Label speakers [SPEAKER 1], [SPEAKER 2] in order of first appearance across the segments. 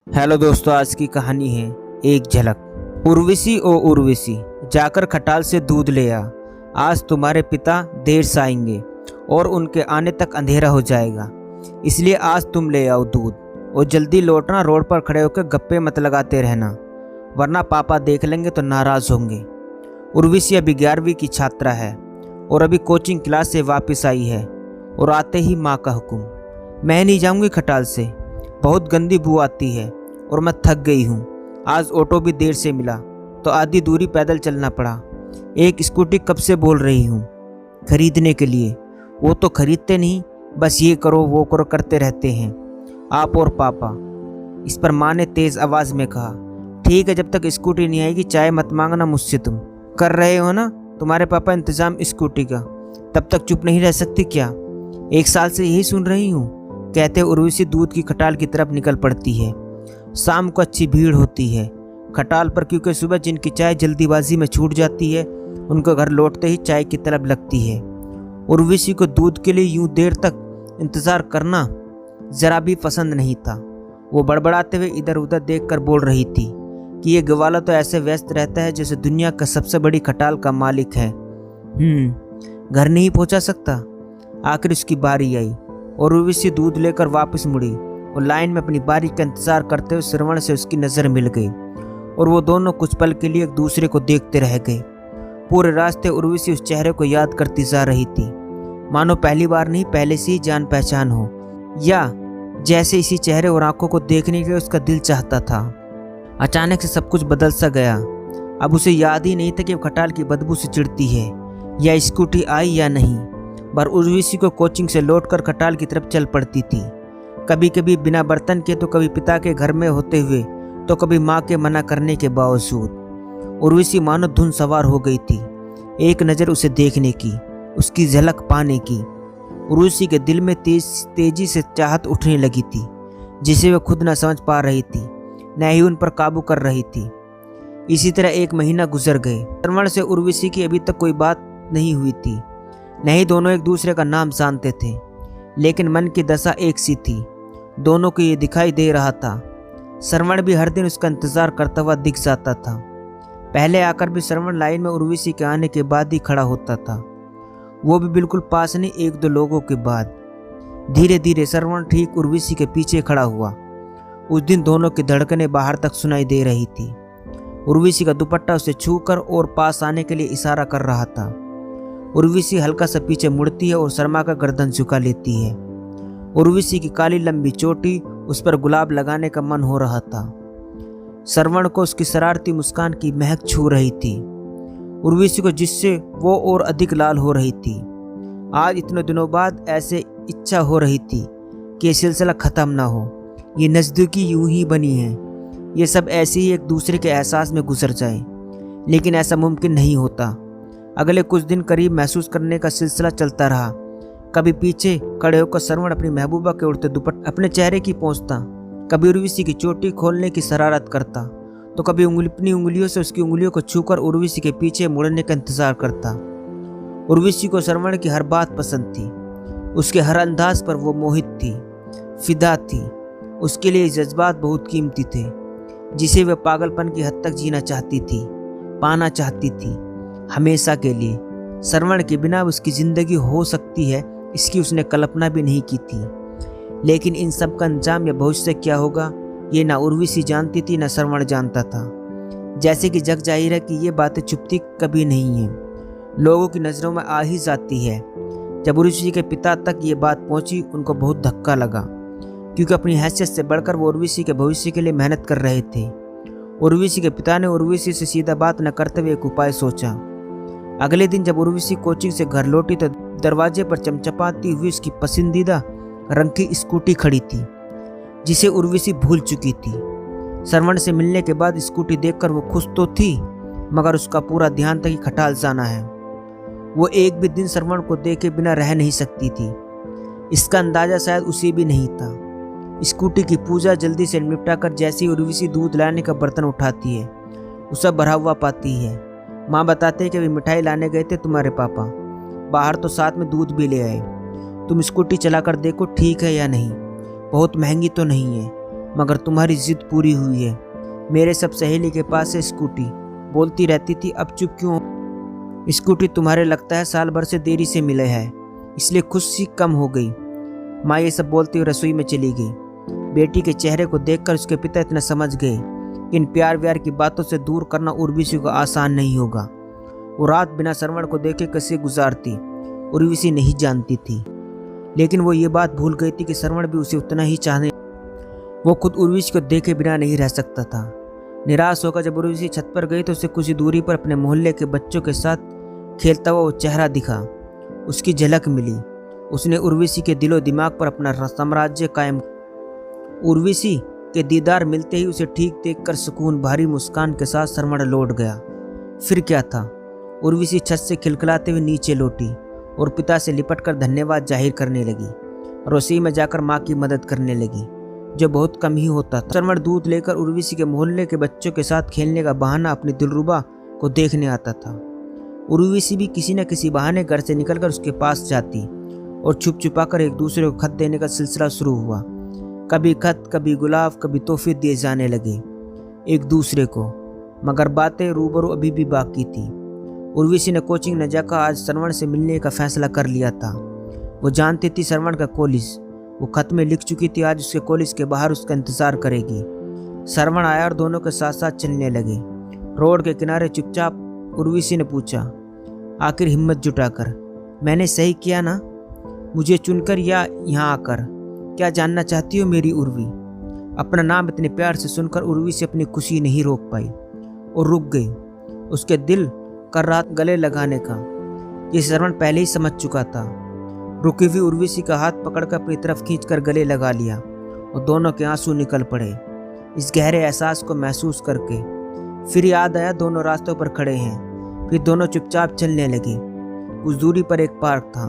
[SPEAKER 1] Hello दोस्तों, आज की कहानी है एक झलक। उर्वशी ओ उर्वशी, जाकर खटाल से दूध ले आ। आज तुम्हारे पिता देर से आएंगे और उनके आने तक अंधेरा हो जाएगा, इसलिए आज तुम ले आओ दूध और जल्दी लौटना। रोड पर खड़े होकर गप्पे मत लगाते रहना, वरना पापा देख लेंगे तो नाराज होंगे। उर्वशी अभी 11वीं की छात्रा है और अभी कोचिंग क्लास से वापस आई है और आते ही माँ का हुक्म, मैं नहीं जाऊंगी खटाल से, बहुत गंदी बू आती है और मैं थक गई हूँ। आज ऑटो भी देर से मिला तो आधी दूरी पैदल चलना पड़ा। एक स्कूटी कब से बोल रही हूँ खरीदने के लिए, वो तो खरीदते नहीं, बस ये करो वो करो करते रहते हैं आप और पापा। इस पर माँ ने तेज़ आवाज़ में कहा, ठीक है, जब तक स्कूटी नहीं आएगी चाय मत मांगना मुझसे। तुम कर रहे हो ना तुम्हारे पापा इंतज़ाम स्कूटी का, तब तक चुप नहीं रह सकती क्या? 1 साल से यही सुन रही हूँ, कहते उर्वशी दूध की खटाल की तरफ निकल पड़ती है। शाम को अच्छी भीड़ होती है खटाल पर, क्योंकि सुबह जिनकी चाय जल्दीबाजी में छूट जाती है उनको घर लौटते ही चाय की तलब लगती है। उर्वशी को दूध के लिए यूं देर तक इंतज़ार करना ज़रा भी पसंद नहीं था। वो बड़बड़ाते हुए इधर उधर देखकर बोल रही थी कि ये ग्वाला तो ऐसे व्यस्त रहता है जैसे दुनिया का सबसे बड़ी खटाल का मालिक है। घर नहीं पहुंचा सकता। आखिर उसकी बारी आई और उर्वशी दूध लेकर वापस मुड़ी और लाइन में अपनी बारी का इंतजार करते हुए श्रवण से उसकी नज़र मिल गई और वो दोनों कुछ पल के लिए एक दूसरे को देखते रह गए। पूरे रास्ते उर्वशी उस चेहरे को याद करती जा रही थी, मानो पहली बार नहीं पहले से ही जान पहचान हो, या जैसे इसी चेहरे और आंखों को देखने के लिए उसका दिल चाहता था। अचानक से सब कुछ बदल सा गया। अब उसे याद ही नहीं था कि वो खटाल की बदबू से चिढ़ती है या स्कूटी आई या नहीं। पर उर्वशी को कोचिंग से लौटकर खटाल की तरफ चल पड़ती थी, कभी कभी बिना बर्तन के, तो कभी पिता के घर में होते हुए, तो कभी माँ के मना करने के बावजूद। उर्वशी मानो धुन सवार हो गई थी, एक नज़र उसे देखने की, उसकी झलक पाने की। उर्वशी के दिल में तेजी से चाहत उठने लगी थी, जिसे वह खुद न समझ पा रही थी, न ही उन पर काबू कर रही थी। इसी तरह 1 महीना गुजर गए। श्रवण से उर्वशी की अभी तक कोई बात नहीं हुई थी, न ही दोनों एक दूसरे का नाम जानते थे, लेकिन मन की दशा एक सी थी, दोनों को ये दिखाई दे रहा था। श्रवण भी हर दिन उसका इंतजार करता हुआ दिख जाता था। पहले आकर भी श्रवण लाइन में उर्वशी के आने के बाद ही खड़ा होता था, वो भी बिल्कुल पास नहीं, 1-2 लोगों के बाद। धीरे धीरे श्रवण ठीक उर्वशी के पीछे खड़ा हुआ। उस दिन दोनों की धड़कनें बाहर तक सुनाई दे रही थी। उर्वशी का दुपट्टा उसे छूकर और पास आने के लिए इशारा कर रहा था। उर्वशी हल्का सा पीछे मुड़ती है और शर्मा का गर्दन झुका लेती है। उर्वशी की काली लंबी चोटी, उस पर गुलाब लगाने का मन हो रहा था। श्रवण को उसकी शरारती मुस्कान की महक छू रही थी, उर्वशी को जिससे वो और अधिक लाल हो रही थी। आज इतने दिनों बाद ऐसे इच्छा हो रही थी कि ये सिलसिला ख़त्म ना हो, ये नज़दीकी यूं ही बनी है, ये सब ऐसे ही एक दूसरे के एहसास में गुजर जाए, लेकिन ऐसा मुमकिन नहीं होता। अगले कुछ दिन करीब महसूस करने का सिलसिला चलता रहा। कभी पीछे खड़े होकर श्रवण अपनी महबूबा के उड़ते दुपट्टे अपने चेहरे की पहुँचता, कभी उर्वशी की चोटी खोलने की शरारत करता, तो कभी अपनी उंगलियों से उसकी उंगलियों को छूकर उर्वशी के पीछे मुड़ने का इंतजार करता। उर्वशी को श्रवण की हर बात पसंद थी, उसके हर अंदाज पर वो मोहित थी, फिदा थी। उसके लिए जज्बात बहुत कीमती थे, जिसे वह पागलपन की हद तक जीना चाहती थी, पाना चाहती थी, हमेशा के लिए। श्रवण के बिना उसकी ज़िंदगी हो सकती है, इसकी उसने कल्पना भी नहीं की थी। लेकिन इन सब का अंजाम या भविष्य क्या होगा, ये ना उर्वशी जानती थी, ना श्रवण जानता था। जैसे कि जग जाहिर है कि ये बातें छुपती कभी नहीं हैं, लोगों की नज़रों में आ ही जाती है। जब उर्वशी के पिता तक ये बात पहुंची, उनको बहुत धक्का लगा, क्योंकि अपनी हैसियत से बढ़कर वो उर्वशी के भविष्य के लिए मेहनत कर रहे थे। उर्वशी के पिता ने उर्वशी से सीधा बात न करते हुए एक उपाय सोचा। अगले दिन जब उर्वशी कोचिंग से घर लौटी तो दरवाजे पर चमचमाती हुई उसकी पसंदीदा रंग की स्कूटी खड़ी थी, जिसे उर्वशी भूल चुकी थी। श्रवण से मिलने के बाद स्कूटी देखकर वो खुश तो थी, मगर उसका पूरा ध्यान था कि खटाल जाना है। वो एक भी दिन श्रवण को देखे बिना रह नहीं सकती थी। इसका अंदाजा शायद उसे भी नहीं था। स्कूटी की पूजा जल्दी से निपटाकर जैसे ही उर्वशी दूध लाने का बर्तन उठाती है, उसे भरा हुआ पाती है। माँ बताते हैं कि वे मिठाई लाने गए थे तुम्हारे पापा, बाहर तो साथ में दूध भी ले आए। तुम स्कूटी चलाकर देखो ठीक है या नहीं, बहुत महंगी तो नहीं है, मगर तुम्हारी जिद पूरी हुई है। मेरे सब सहेली के पास है स्कूटी, बोलती रहती थी अब चुप क्यों हो? स्कूटी तुम्हारे लगता है साल भर से देरी से मिले है, इसलिए खुशी कम हो गई। माँ ये सब बोलती हुई रसोई में चली गई। बेटी के चेहरे को देखकर उसके पिता इतना समझ गए कि इन प्यार व्यार की बातों से दूर करना उर्वशी को आसान नहीं होगा। वो रात बिना श्रवण को देखे कैसे गुजारती उर्वशी नहीं जानती थी, लेकिन वो ये बात भूल गई थी कि श्रवण भी उसे उतना ही चाहने। वो खुद उर्वशी को देखे बिना नहीं रह सकता था। निराश होकर जब उर्वशी छत पर गई तो उसे कुछ दूरी पर अपने मोहल्ले के बच्चों के साथ खेलता हुआ वो चेहरा दिखा। उसकी झलक मिली। उसने उर्वशी के दिलो दिमाग पर अपना साम्राज्य कायम। उर्वशी के दीदार मिलते ही उसे ठीक देखकर सुकून भारी मुस्कान के साथ श्रवण लौट गया। फिर क्या था, उर्वशी छत से खिलखिलाते हुए नीचे लौटी और पिता से लिपटकर धन्यवाद जाहिर करने लगी। रसोई में जाकर माँ की मदद करने लगी, जो बहुत कम ही होता था। श्रवण दूध लेकर उर्वशी के मोहल्ले के बच्चों के साथ खेलने का बहाना अपनी दिलरुबा को देखने आता था। उर्वशी भी किसी न किसी बहाने घर से निकलकर उसके पास जाती और छुप छुपाकर एक दूसरे को खत देने का सिलसिला शुरू हुआ। कभी खत, कभी गुलाब, कभी तोहफे दिए जाने लगे एक दूसरे को, मगर बातें रूबरू अभी भी बाकी थी। उर्वशी ने कोचिंग न जाकर आज श्रवण से मिलने का फैसला कर लिया था। वो जानती थी श्रवण का कॉलेज वो खत में लिख चुकी थी, आज उसके कॉलेज के बाहर उसका इंतजार करेगी। श्रवण आया और दोनों के साथ साथ चलने लगे। रोड के किनारे चुपचाप उर्वशी ने पूछा, आखिर हिम्मत जुटाकर, मैंने सही किया ना, मुझे चुनकर या यहाँ आकर? क्या जानना चाहती हो मेरी उर्वी? अपना नाम इतने प्यार से सुनकर उर्वशी अपनी खुशी नहीं रोक पाई और रुक गई। उसके दिल कर रहा गले लगाने का, ये श्रवण पहले ही समझ चुका था। रुकी हुई उर्वशी का हाथ पकड़कर अपनी तरफ खींचकर गले लगा लिया और दोनों के आंसू निकल पड़े इस गहरे एहसास को महसूस करके। फिर याद आया दोनों रास्तों पर खड़े हैं। फिर दोनों चुपचाप चलने लगे। कुछ दूरी पर एक पार्क था।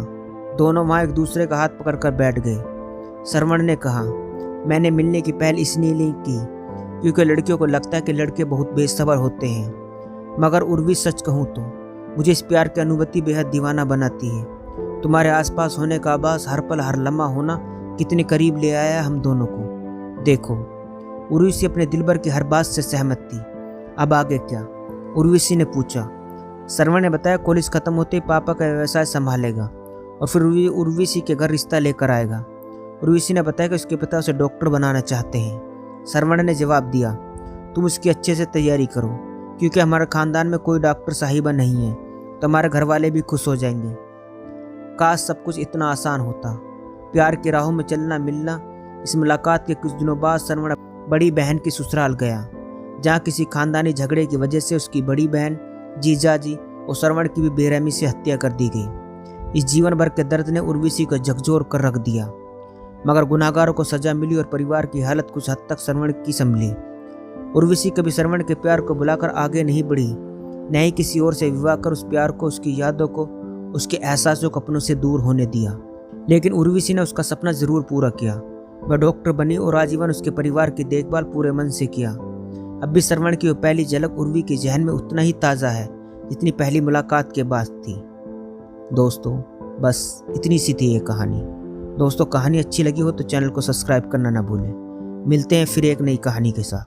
[SPEAKER 1] दोनों वहाँ एक दूसरे का हाथ पकड़कर बैठ गए। श्रवण ने कहा, मैंने मिलने की पहल इसलिए नहीं की क्योंकि लड़कियों को लगता है कि लड़के बहुत बेसब्र होते हैं, मगर उर्वी सच कहूँ तो मुझे इस प्यार की अनुभूति बेहद दीवाना बनाती है। तुम्हारे आसपास होने का आभास, हर पल हर लम्हा होना कितने करीब ले आया हम दोनों को। देखो, उर्वशी अपने दिलबर की हर बात से सहमत थी। अब आगे क्या? उर्वशी ने पूछा। श्रवण ने बताया, कॉलेज खत्म होते ही पापा का व्यवसाय संभालेगा और फिर उर्वशी के घर रिश्ता लेकर आएगा। उर्वशी ने बताया कि उसके पिता उसे डॉक्टर बनाना चाहते हैं। श्रवण ने जवाब दिया, तुम उसकी अच्छे से तैयारी करो, क्योंकि हमारे खानदान में कोई डॉक्टर साहिबा नहीं है, तो हमारे घर वाले भी खुश हो जाएंगे। काश सब कुछ इतना आसान होता। प्यार की राहों में चलना मिलना। इस मुलाकात के कुछ दिनों बाद श्रवण बड़ी बहन की ससुराल गया, जहाँ किसी खानदानी झगड़े की वजह से उसकी बड़ी बहन, जीजाजी और श्रवण की भी बेरहमी से हत्या कर दी गई। इस जीवन भर के दर्द ने उर्वशी को झकझोर कर रख दिया, मगर गुनाहगारों को सजा मिली और परिवार की हालत कुछ हद तक श्रवण की संभली। उर्वशी कभी श्रवण के प्यार को बुलाकर आगे नहीं बढ़ी, न ही किसी और से विवाह कर उस प्यार को, उसकी यादों को, उसके एहसासों को अपनों से दूर होने दिया। लेकिन उर्वशी ने उसका सपना जरूर पूरा किया। वह डॉक्टर बनी और आजीवन उसके परिवार की देखभाल पूरे मन से किया। अब भी श्रवण की वो पहली झलक उर्वी के जहन में उतना ही ताज़ा है जितनी पहली मुलाकात के बाद थी। दोस्तों, बस इतनी सी थी ये कहानी। दोस्तों, कहानी अच्छी लगी हो तो चैनल को सब्सक्राइब करना ना भूलें। मिलते हैं फिर एक नई कहानी के साथ।